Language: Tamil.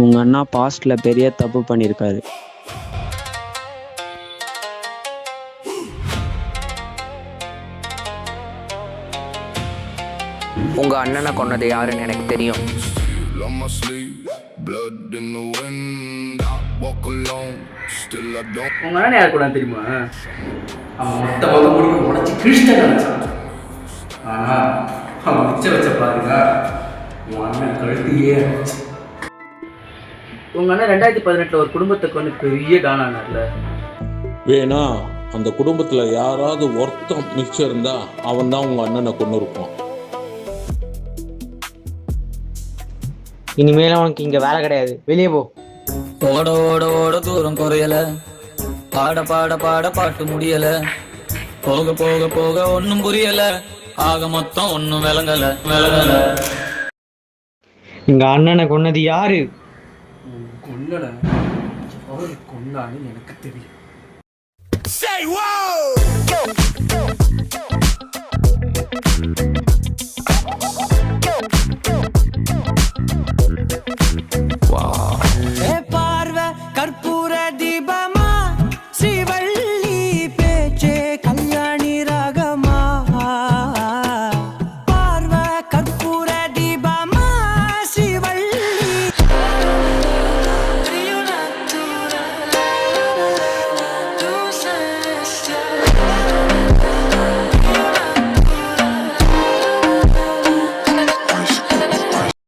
உங்க அண்ணா பாஸ்ட்ல பெரிய தப்பு பண்ணியிருக்காரு. உங்க அண்ணனை கொன்னது யாருன்னு எனக்கு தெரியும். உங்க அண்ணன் யார் கூட தெரியுமா? அவன் மொத்த பக்க முடியும் உடச்சி கிழிச்சிட்ட நினைச்சான். ஆனா அவன் மிச்ச வச்ச பாருங்க, உன் அண்ணன் கழுத்தையே. உங்க அண்ணன் 2018 ஒரு குடும்பத்தை கொண்டு பெரிய டானானார்ல. வேணா அந்த குடும்பத்துல யாராவது ஒருத்தன் மிச்சம் இருந்தா அவன் தான் உங்க அண்ணனை கொண்டு இருப்பான். இனிமேல உனக்கு இங்க வேலை கிடையாது, வெளியே போ. ஓட ஓட ஓட தூரம் குறையல, பாட பாட பாட பாட்டு முடியல, போக போக போக ஒன்னும் புரியல, ஆக மொத்தம் ஒன்னும் விளங்கல விளங்கல. எங்க அண்ணனை கொன்னது யாரு? கொல்லல, அவரு கொண்டான்னு எனக்கு தெரியும். Say whoa!